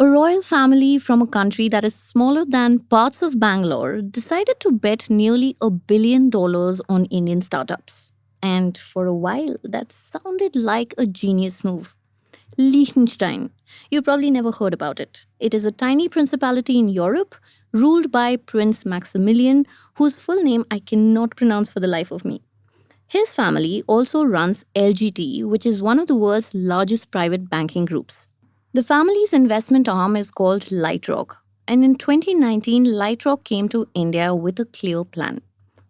A royal family from a country that is smaller than parts of Bangalore decided to bet nearly $1 billion on Indian startups. And for a while, that sounded like a genius move. Liechtenstein. You probably never heard about it. It is a tiny principality in Europe ruled by Prince Maximilian, whose full name I cannot pronounce for the life of me. His family also runs LGT, which is one of the world's largest private banking groups. The family's investment arm is called Lightrock, and in 2019, Lightrock came to India with a clear plan: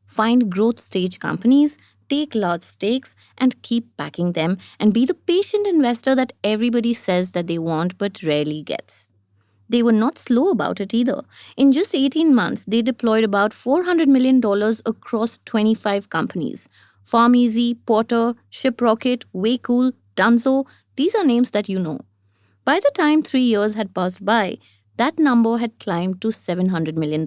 find growth stage companies, take large stakes, and keep backing them, and be the patient investor that everybody says that they want but rarely gets. They were not slow about it either. In just 18 months, they deployed about $400 million across 25 companies. Pharmeasy, Porter, Shiprocket, Waycool, Dunzo, these are names that you know. By the time 3 years had passed by, that number had climbed to $700 million.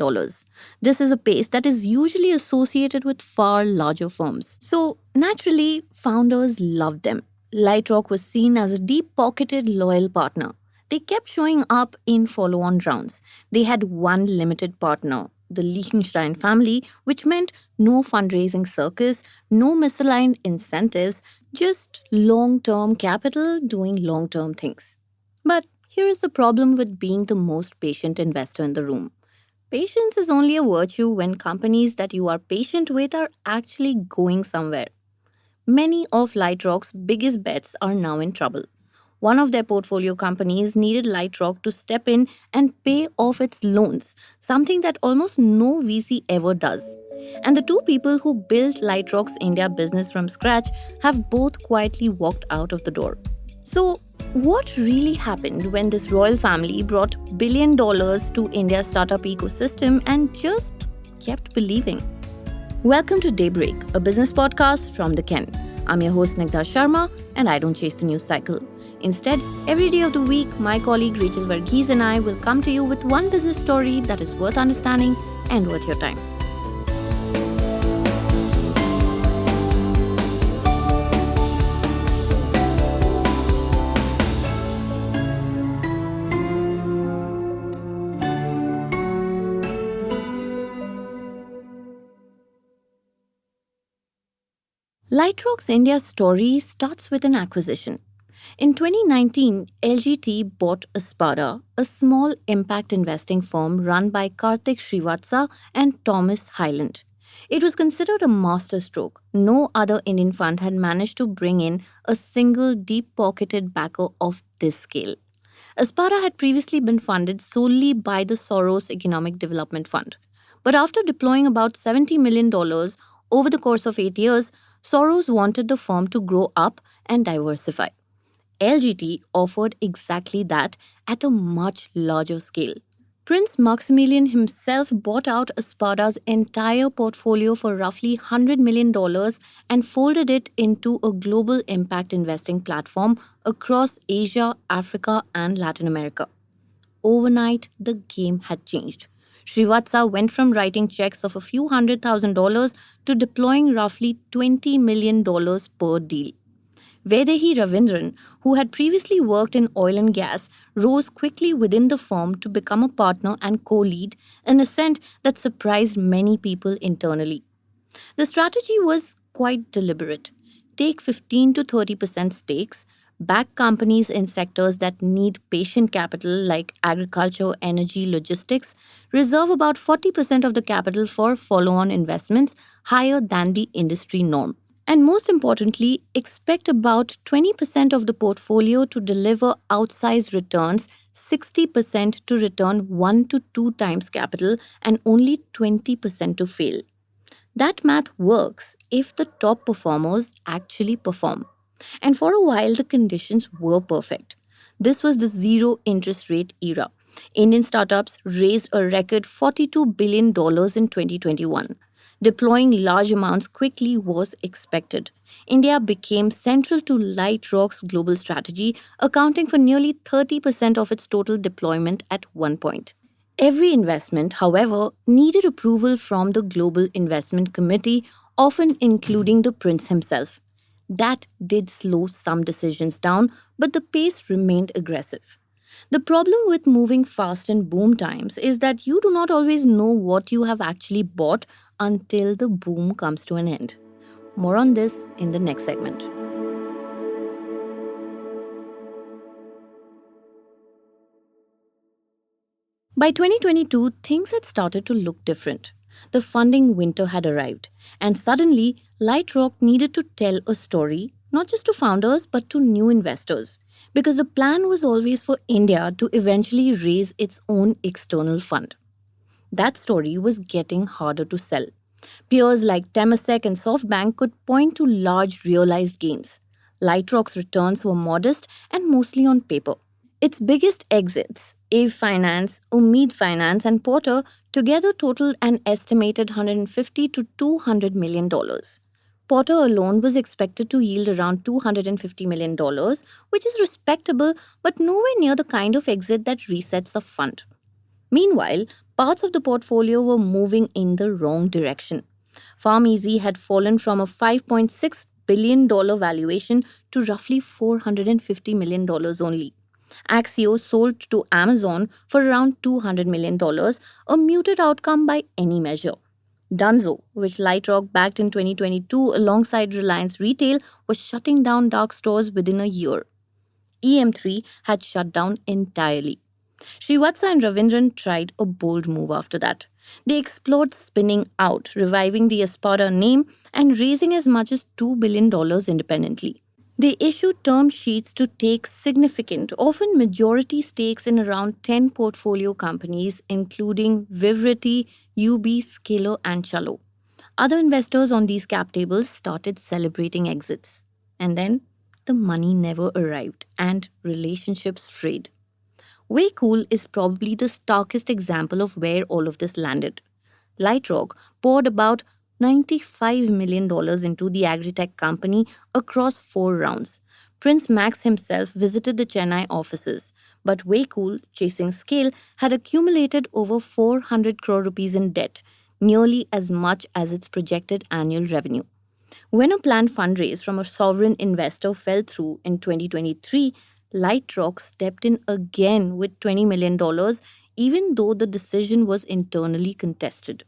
This is a pace that is usually associated with far larger firms. So, naturally, founders loved them. Lightrock was seen as a deep pocketed, loyal partner. They kept showing up in follow on rounds. They had one limited partner, the Liechtenstein family, which meant no fundraising circus, no misaligned incentives, just long term capital doing long term things. But here is the problem with being the most patient investor in the room. Patience is only a virtue when companies that you are patient with are actually going somewhere. Many of Lightrock's biggest bets are now in trouble. One of their portfolio companies needed Lightrock to step in and pay off its loans, something that almost no VC ever does. And the two people who built Lightrock's India business from scratch have both quietly walked out of the door. So, what really happened when this royal family brought $1 billion to India's startup ecosystem and just kept believing? Welcome to Daybreak, a business podcast from the Ken. I'm your host Nigdha Sharma, and I don't chase the news cycle. Instead, every day of the week, my colleague Rachel Varghese and I will come to you with one business story that is worth understanding and worth your time. Lightrock's India story starts with an acquisition. In 2019, LGT bought Espada, a small impact investing firm run by Karthik Srivatsa and Thomas Hyland. It was considered a masterstroke. No other Indian fund had managed to bring in a single deep-pocketed backer of this scale. Espada had previously been funded solely by the Soros Economic Development Fund. But after deploying about $70 million over the course of 8 years, Soros wanted the firm to grow up and diversify. LGT offered exactly that at a much larger scale. Prince Maximilian himself bought out Espada's entire portfolio for roughly $100 million and folded it into a global impact investing platform across Asia, Africa, and Latin America. Overnight, the game had changed. Srivatsa went from writing checks of a few $100,000 to deploying roughly $20 million per deal. Vedehi Ravindran, who had previously worked in oil and gas, rose quickly within the firm to become a partner and co-lead, an ascent that surprised many people internally. The strategy was quite deliberate. Take 15 to 30% stakes, back companies in sectors that need patient capital like agriculture, energy, logistics, reserve about 40% of the capital for follow on investments, higher than the industry norm. And most importantly, expect about 20% of the portfolio to deliver outsized returns, 60% to return 1 to 2 times capital, and only 20% to fail. That math works if the top performers actually perform. And for a while, the conditions were perfect. This was the zero interest rate era. Indian startups raised a record $42 billion in 2021. Deploying large amounts quickly was expected. India became central to Lightrock's global strategy, accounting for nearly 30% of its total deployment at one point. Every investment, however, needed approval from the Global Investment Committee, often including the prince himself. That did slow some decisions down, but the pace remained aggressive. The problem with moving fast in boom times is that you do not always know what you have actually bought until the boom comes to an end. More on this in the next segment. By 2022, things had started to look different. The funding winter had arrived, and suddenly, Lightrock needed to tell a story, not just to founders but to new investors, because the plan was always for India to eventually raise its own external fund. That story was getting harder to sell. Peers like Temasek and SoftBank could point to large realized gains. Lightrock's returns were modest and mostly on paper. Its biggest exits, Ave Finance, Ummeed Finance, and Porter, together totaled an estimated $150 to $200 million. Porter alone was expected to yield around $250 million, which is respectable but nowhere near the kind of exit that resets a fund. Meanwhile, parts of the portfolio were moving in the wrong direction. Pharmeasy had fallen from a $5.6 billion valuation to roughly $450 million only. Axios sold to Amazon for around $200 million, a muted outcome by any measure. Dunzo, which Lightrock backed in 2022 alongside Reliance Retail, was shutting down dark stores within a year. EM3 had shut down entirely. Srivatsa and Ravindran tried a bold move after that. They explored spinning out, reviving the Espada name, and raising as much as $2 billion independently. They issued term sheets to take significant, often majority stakes in around 10 portfolio companies, including Vivriti, UB, Scalar, and Chalo. Other investors on these cap tables started celebrating exits. And then the money never arrived and relationships frayed. Waycool is probably the starkest example of where all of this landed. Lightrock poured about $95 million into the agri-tech company across 4 rounds. Prince Max himself visited the Chennai offices, but Waycool, chasing scale, had accumulated over 400 crore rupees in debt, nearly as much as its projected annual revenue. When a planned fundraise from a sovereign investor fell through in 2023, Lightrock stepped in again with $20 million, even though the decision was internally contested.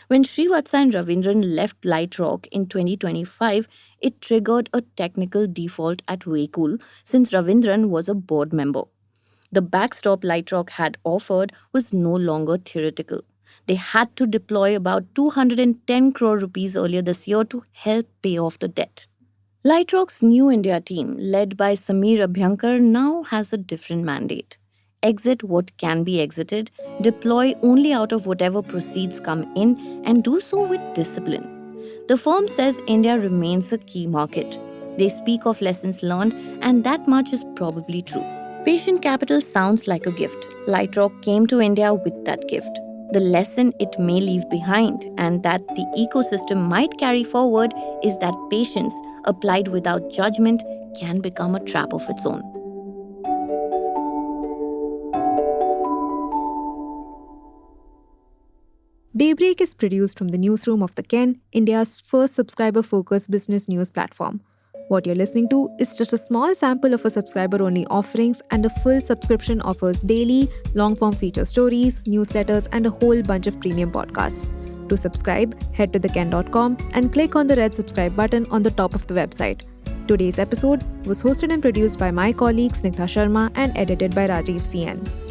When Srivatsa and Ravindran left Lightrock in 2025, it triggered a technical default at Waycool since Ravindran was a board member. The backstop Lightrock had offered was no longer theoretical. They had to deploy about 210 crore rupees earlier this year to help pay off the debt. Lightrock's new India team, led by Sameer Abhyankar, now has a different mandate. Exit what can be exited, deploy only out of whatever proceeds come in, and do so with discipline. The firm says India remains a key market. They speak of lessons learned, and that much is probably true. Patient capital sounds like a gift. Lightrock came to India with that gift. The lesson it may leave behind and that the ecosystem might carry forward is that patience, applied without judgment, can become a trap of its own. Daybreak is produced from the newsroom of The Ken, India's first subscriber-focused business news platform. What you're listening to is just a small sample of our subscriber-only offerings, and a full subscription offers daily, long-form feature stories, newsletters, and a whole bunch of premium podcasts. To subscribe, head to theken.com and click on the red subscribe button on the top of the website. Today's episode was hosted and produced by my colleague Snigdha Sharma and edited by Rajiv CN.